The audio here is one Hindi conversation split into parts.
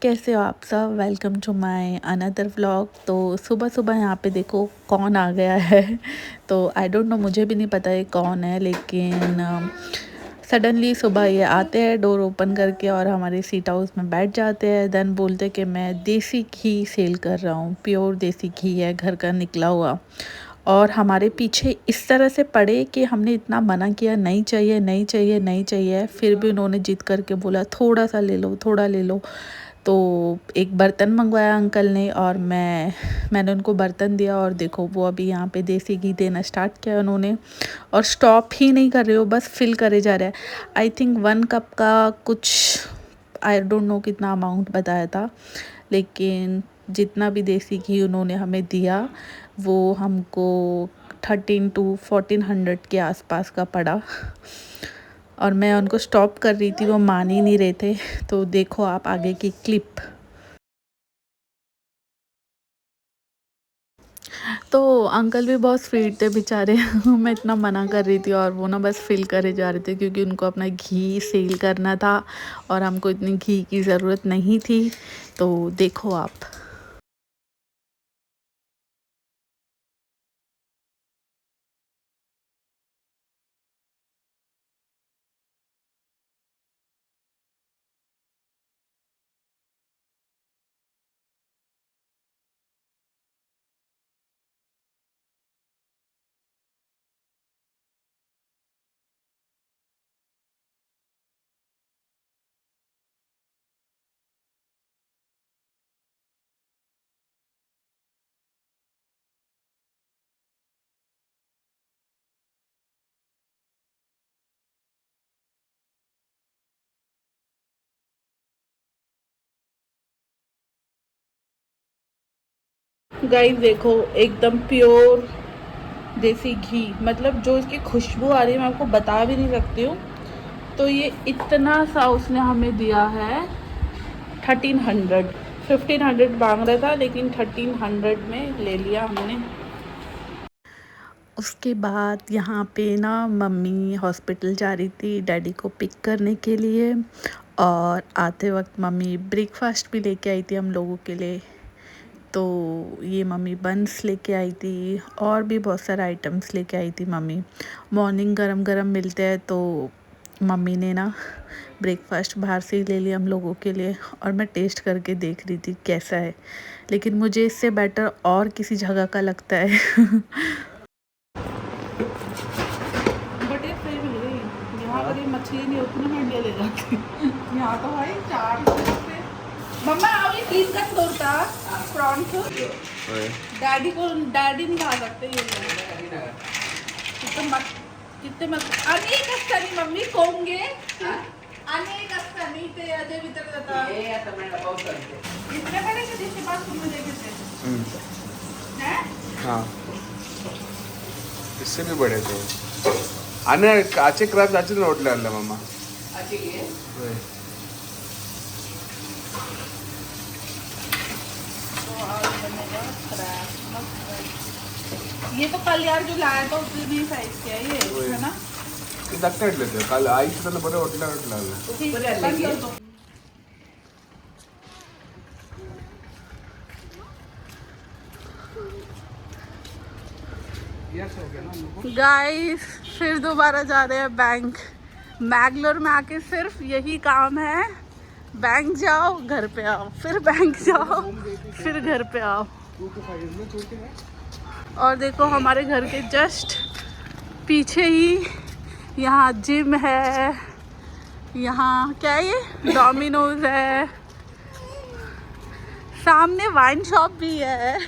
कैसे हो आप सब। Welcome to my another vlog. तो सुबह सुबह यहाँ पे देखो कौन आ गया है। तो आई डोंट नो, मुझे भी नहीं पता ये कौन है, लेकिन सडनली सुबह ये आते हैं डोर ओपन करके और हमारे सीट हाउस में बैठ जाते हैं। देन बोलते कि मैं देसी घी सेल कर रहा हूँ, प्योर देसी घी है घर का निकला हुआ। और हमारे पीछे इस तरह से पड़े कि हमने इतना मना किया, नहीं चाहिए नहीं चाहिए नहीं चाहिए, फिर भी उन्होंने जिद करके बोला थोड़ा सा ले लो, थोड़ा ले लो। तो एक बर्तन मंगवाया अंकल ने और मैंने उनको बर्तन दिया और देखो वो अभी यहाँ पे देसी घी देना स्टार्ट किया उन्होंने। और स्टॉप ही नहीं कर रहे हो, बस फिल करे जा रहे हैं। आई थिंक 1 कप का कुछ, आई डोंट नो कितना अमाउंट बताया था, लेकिन जितना भी देसी घी उन्होंने हमें दिया वो हमको 1300 to 1400 के आसपास का पड़ा। और मैं उनको स्टॉप कर रही थी, वो मान ही नहीं रहे थे। तो देखो आप आगे की क्लिप। तो अंकल भी बहुत स्वीट थे बेचारे। मैं इतना मना कर रही थी और वो ना बस फिल करे जा रहे थे, क्योंकि उनको अपना घी सेल करना था और हमको इतनी घी की ज़रूरत नहीं थी। तो देखो आप। गाइस देखो, एकदम प्योर देसी घी, मतलब जो इसकी खुशबू आ रही है मैं आपको बता भी नहीं सकती हूँ। तो ये इतना सा उसने हमें दिया है 1300। 1500 मांग रहा था, लेकिन 1300 में ले लिया हमने। उसके बाद यहाँ पे ना मम्मी हॉस्पिटल जा रही थी डैडी को पिक करने के लिए, और आते वक्त मम्मी ब्रेकफास्ट भी लेके आई थी हम लोगों के लिए। तो ये मम्मी बन्स लेके आई थी और भी बहुत सारे आइटम्स लेके आई थी मम्मी। मॉर्निंग गरम गरम मिलते हैं, तो मम्मी ने ना ब्रेकफास्ट बाहर से ही ले लिया हम लोगों के लिए। और मैं टेस्ट करके देख रही थी कैसा है, लेकिन मुझे इससे बेटर और किसी जगह का लगता है। बट एक सही मिल गई यहाँ पर, ये मछली नहीं होती ना मैं इंडिया ले जाती। यहाँ तो भाई 4 से। मम्मा आओ, ये 3 का स्टोर था प्रॉन्स। डैडी नहीं खा सकते ये लोग। कितने मत कितने मत अनेक असतानी मम्मी कोंगे अनेक असतानी ते अजय भीतर जाता ये आता मैं पाऊस करते इतने बड़े के जिसके पास तुमने देखे थे हैं। हाँ, इससे भी बड़े थे। आने आचे क्रॅब्स आचे नोटले आणलं मम्मा आचे ये ये तो कल यार जो लाया था उतनी भी साइज के है ये, है ना? ते दक्कट लेते काल आईच त्याला बरं वाटलं आलं। गाइस फिर दोबारा जा रहे हैं बैंक। मैंगलोर में आके सिर्फ यही काम है, बैंक जाओ घर पे आओ, फिर बैंक जाओ फिर घर पे आओ। और देखो हमारे घर के जस्ट पीछे ही यहाँ जिम है, यहाँ क्या है ये डोमिनोज है, सामने वाइन शॉप भी है,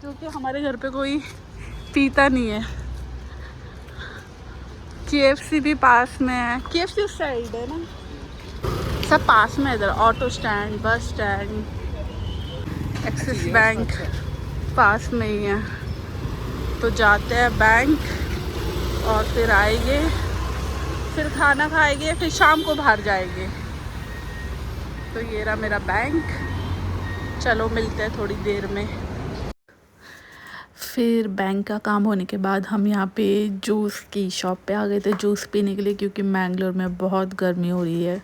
जो कि हमारे घर पे कोई पीता नहीं है। KFC भी पास में है, KFC उस साइड है ना, सब पास में। इधर auto stand, bus stand, Axis bank पास में ही है। तो जाते हैं बैंक और फिर आएंगे, फिर खाना खाएंगे, फिर शाम को बाहर जाएंगे। तो ये रहा मेरा बैंक। चलो मिलते हैं थोड़ी देर में। फिर बैंक का काम होने के बाद हम यहाँ पे जूस की शॉप पे आ गए थे जूस पीने के लिए, क्योंकि मैंगलोर में बहुत गर्मी हो रही है।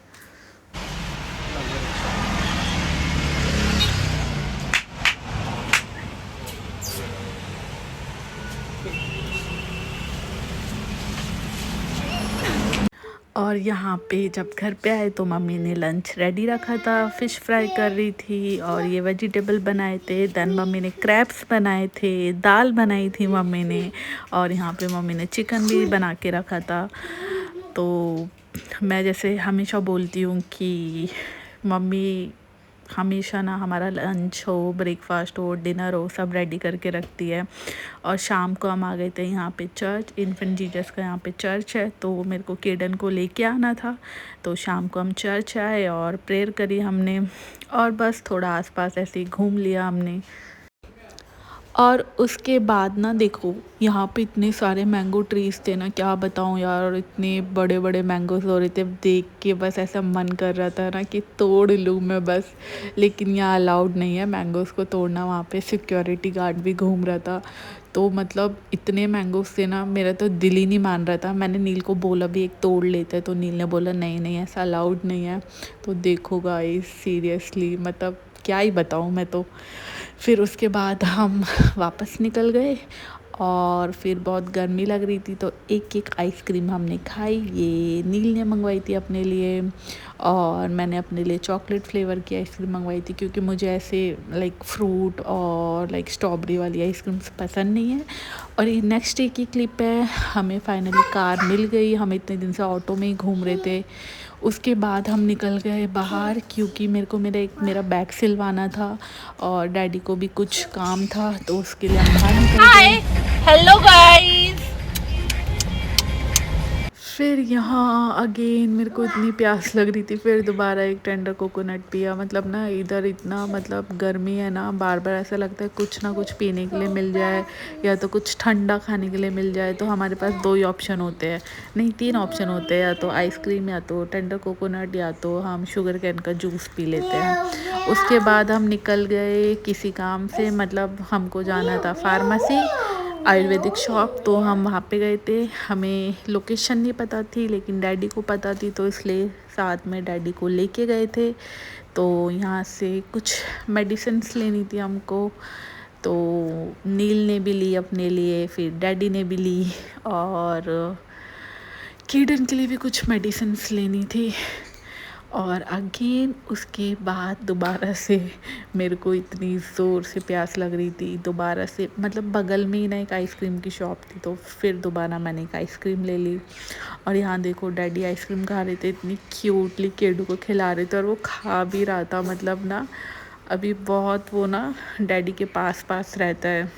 और यहाँ पे जब घर पे आए तो मम्मी ने लंच रेडी रखा था, फ़िश फ्राई कर रही थी और ये वेजिटेबल बनाए थे। देन मम्मी ने क्रैब्स बनाए थे, दाल बनाई थी मम्मी ने, और यहाँ पे मम्मी ने चिकन भी बना के रखा था। तो मैं जैसे हमेशा बोलती हूँ कि मम्मी हमेशा ना हमारा लंच हो, ब्रेकफास्ट हो, डिनर हो, सब रेडी करके रखती है। और शाम को हम आ गए थे यहाँ पे चर्च, इन्फेंट जीसस का यहाँ पे चर्च है, तो मेरे को केडन को लेके आना था। तो शाम को हम चर्च आए और प्रेयर करी हमने, और बस थोड़ा आसपास ऐसे ही घूम लिया हमने। और उसके बाद ना देखो, यहाँ पे इतने सारे मैंगो ट्रीज़ थे ना, क्या बताऊँ यार, और इतने बड़े बड़े मैंगोज़ हो रहे थे, देख के बस ऐसा मन कर रहा था ना कि तोड़ लूँ मैं बस। लेकिन यहाँ अलाउड नहीं है मैंगोज़ को तोड़ना, वहाँ पे सिक्योरिटी गार्ड भी घूम रहा था। तो मतलब इतने मैंगोज़ थे ना, मेरा तो दिल ही नहीं मान रहा था। मैंने नील को बोला भी एक तोड़ लेते हैं, तो नील ने बोला नहीं नहीं ऐसा अलाउड नहीं है। तो देखो गाइस, सीरियसली मतलब क्या ही बताऊँ मैं तो। फिर उसके बाद हम वापस निकल गए, और फिर बहुत गर्मी लग रही थी तो एक एक आइसक्रीम हमने खाई। ये नील ने मंगवाई थी अपने लिए, और मैंने अपने लिए चॉकलेट फ्लेवर की आइसक्रीम मंगवाई थी, क्योंकि मुझे ऐसे लाइक फ्रूट और लाइक स्ट्रॉबेरी वाली आइसक्रीम पसंद नहीं है। और ये नेक्स्ट डे की क्लिप है, हमें फाइनली कार मिल गई। हम इतने दिन से ऑटो में ही घूम रहे थे। उसके बाद हम निकल गए बाहर, क्योंकि मेरे को मेरा बैग सिलवाना था, और डैडी को भी कुछ काम था, तो उसके लिए हम बाहर निकल गए। Hello guys. फिर यहाँ अगेन मेरे को इतनी प्यास लग रही थी, फिर दोबारा एक टेंडर कोकोनट पिया। मतलब ना इधर इतना मतलब गर्मी है ना, बार बार ऐसा लगता है कुछ ना कुछ पीने के लिए मिल जाए, या तो कुछ ठंडा खाने के लिए मिल जाए। तो हमारे पास 2 ही ऑप्शन होते हैं, नहीं 3 ऑप्शन होते हैं, या तो आइसक्रीम, या तो टेंडर कोकोनट, या तो हम शुगर कैन का जूस पी लेते हैं। उसके बाद हम निकल गए किसी काम से, मतलब हमको जाना था फार्मेसी, आयुर्वेदिक शॉप। तो हम वहाँ पे गए थे। हमें लोकेशन नहीं पता थी, लेकिन डैडी को पता थी, तो इसलिए साथ में डैडी को लेके गए थे। तो यहाँ से कुछ मेडिसिन्स लेनी थी हमको, तो नील ने भी ली अपने लिए, फिर डैडी ने भी ली, और किडन के लिए भी कुछ मेडिसिन्स लेनी थी। और अगेन उसके बाद दोबारा से मेरे को इतनी ज़ोर से प्यास लग रही थी, दोबारा से मतलब बगल में ही ना एक आइसक्रीम की शॉप थी, तो फिर दोबारा मैंने एक आइसक्रीम ले ली। और यहाँ देखो डैडी आइसक्रीम खा रहे थे, इतनी क्यूटली केडू को खिला रहे थे, और वो खा भी रहा था। मतलब ना अभी बहुत वो ना डैडी के पास पास रहता है।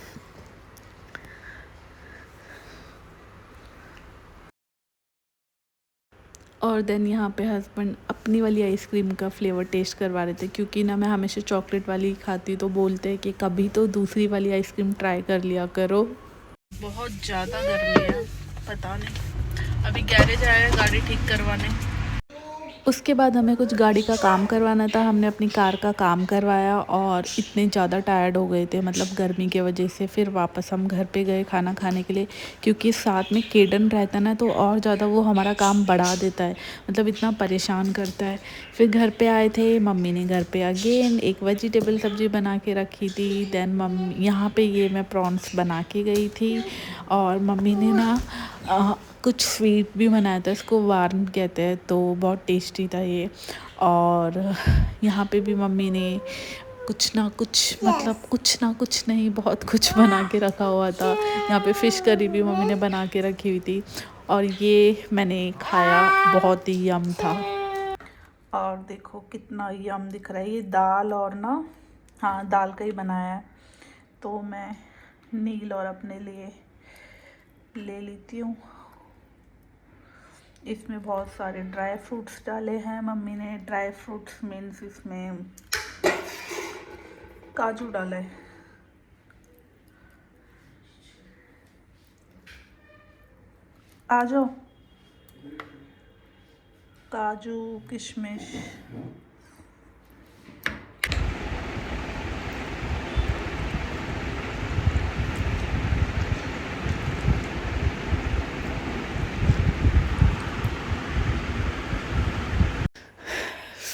और देन यहाँ पे हस्बैंड अपनी वाली आइसक्रीम का फ्लेवर टेस्ट करवा रहे थे, क्योंकि ना मैं हमेशा चॉकलेट वाली खाती हूँ, तो बोलते हैं कि कभी तो दूसरी वाली आइसक्रीम ट्राई कर लिया करो। बहुत ज़्यादा गर्मी है, पता नहीं। अभी गैरेज आया है गाड़ी ठीक करवाने। उसके बाद हमें कुछ गाड़ी का काम करवाना था, हमने अपनी कार का काम करवाया, और इतने ज़्यादा टायर्ड हो गए थे मतलब गर्मी की वजह से। फिर वापस हम घर पे गए खाना खाने के लिए, क्योंकि साथ में केडन रहता ना, तो और ज़्यादा वो हमारा काम बढ़ा देता है, मतलब इतना परेशान करता है। फिर घर पे आए थे, मम्मी ने घर पे अगेन एक वेजिटेबल सब्ज़ी बना के रखी थी। देन मम्मी यहाँ पे ये मैं प्रॉन्स बना के गई थी, और मम्मी ने ना कुछ स्वीट भी बनाया था, इसको वार्न कहते हैं, तो बहुत टेस्टी था ये। और यहाँ पे भी मम्मी ने कुछ ना कुछ, मतलब कुछ ना कुछ नहीं, बहुत कुछ बना के रखा हुआ था। यहाँ पे फ़िश करी भी मम्मी ने बना के रखी हुई थी, और ये मैंने खाया, बहुत ही यम था। और देखो कितना यम दिख रहा है, ये दाल और ना, हाँ दाल का ही बनाया है। तो मैं नील और अपने लिए ले लेती हूँ। इसमें बहुत सारे ड्राई फ्रूट्स डाले हैं मम्मी ने। ड्राई फ्रूट्स मीन्स इसमें काजू डाला है। आ जाओ, काजू किशमिश।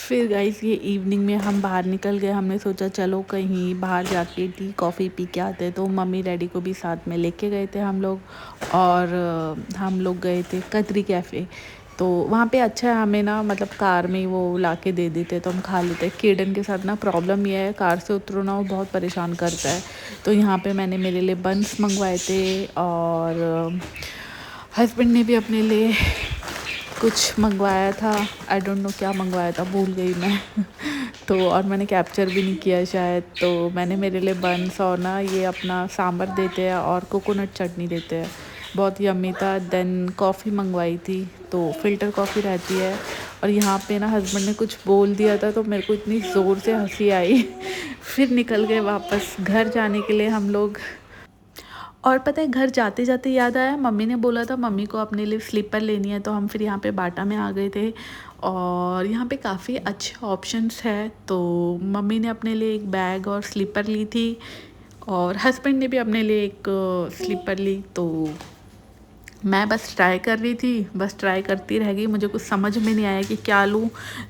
फिर गाइस ये इवनिंग में हम बाहर निकल गए, हमने सोचा चलो कहीं बाहर जाके टी कॉफ़ी पी के आते हैं। तो मम्मी डैडी को भी साथ में लेके गए थे हम लोग, और हम लोग गए थे कतरी कैफ़े। तो वहाँ पे अच्छा है, हमें ना मतलब कार में ही वो ला के दे देते तो हम खा लेते। केडन के साथ ना प्रॉब्लम ये है, कार से उतरो ना वो बहुत परेशान करता है। तो यहाँ पे मैंने मेरे लिए बन्स मंगवाए थे और हस्बैंड ने भी अपने लिए कुछ मंगवाया था। आई डोंट नो क्या मंगवाया था, भूल गई मैं तो और मैंने कैप्चर भी नहीं किया शायद। तो मैंने मेरे लिए बन्स और ना ये अपना सांभर देते हैं और कोकोनट चटनी देते हैं, बहुत यम्मी था। देन कॉफ़ी मंगवाई थी, तो फ़िल्टर कॉफ़ी रहती है। और यहाँ पे ना हस्बैंड ने कुछ बोल दिया था तो मेरे को इतनी ज़ोर से हंसी आई फिर निकल गए वापस घर जाने के लिए हम लोग। और पता है घर जाते जाते याद आया, मम्मी ने बोला था मम्मी को अपने लिए स्लीपर लेनी है, तो हम फिर यहाँ पे बाटा में आ गए थे। और यहाँ पे काफ़ी अच्छे ऑप्शंस है, तो मम्मी ने अपने लिए एक बैग और स्लीपर ली थी और हस्बैंड ने भी अपने लिए एक स्लीपर ली। तो मैं बस ट्राई कर रही थी, बस ट्राई करती रह गई, मुझे कुछ समझ में नहीं आया कि क्या लूँ।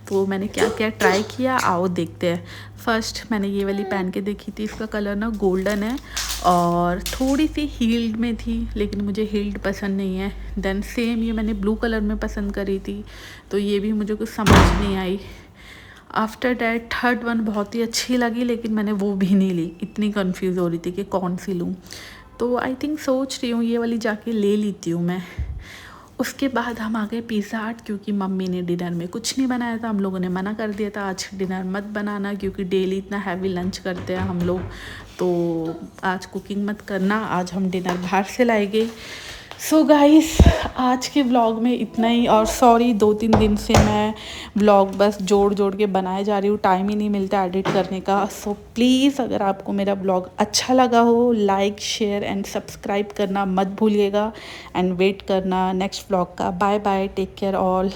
तो मैंने क्या क्या ट्राई किया, आओ देखते हैं। फर्स्ट मैंने ये वाली पहन के देखी थी, इसका कलर ना गोल्डन है और थोड़ी सी हील्ड में थी, लेकिन मुझे हील्ड पसंद नहीं है। देन सेम ये मैंने ब्लू कलर में पसंद करी थी, तो ये भी मुझे कुछ समझ नहीं आई। आफ्टर डैट थर्ड वन बहुत ही अच्छी लगी, लेकिन मैंने वो भी नहीं ली, इतनी कंफ्यूज हो रही थी कि कौन सी लूँ। तो आई थिंक सोच रही हूँ ये वाली जाके ले लेती हूँ मैं। उसके बाद हम आ गए पिज़्ज़ा हट, क्योंकि मम्मी ने डिनर में कुछ नहीं बनाया था। हम लोगों ने मना कर दिया था आज डिनर मत बनाना, क्योंकि डेली इतना हैवी लंच करते हैं हम लोग, तो आज कुकिंग मत करना, आज हम डिनर बाहर से लाएंगे। सो गाइस आज के व्लॉग में इतना ही। और सॉरी 2-3 दिन से मैं व्लॉग बस जोड़ जोड़ के बनाए जा रही हूँ, टाइम ही नहीं मिलता एडिट करने का। सो प्लीज़ अगर आपको मेरा व्लॉग अच्छा लगा हो, लाइक शेयर एंड सब्सक्राइब करना मत भूलिएगा एंड वेट करना नेक्स्ट व्लॉग का। Bye bye, take care all.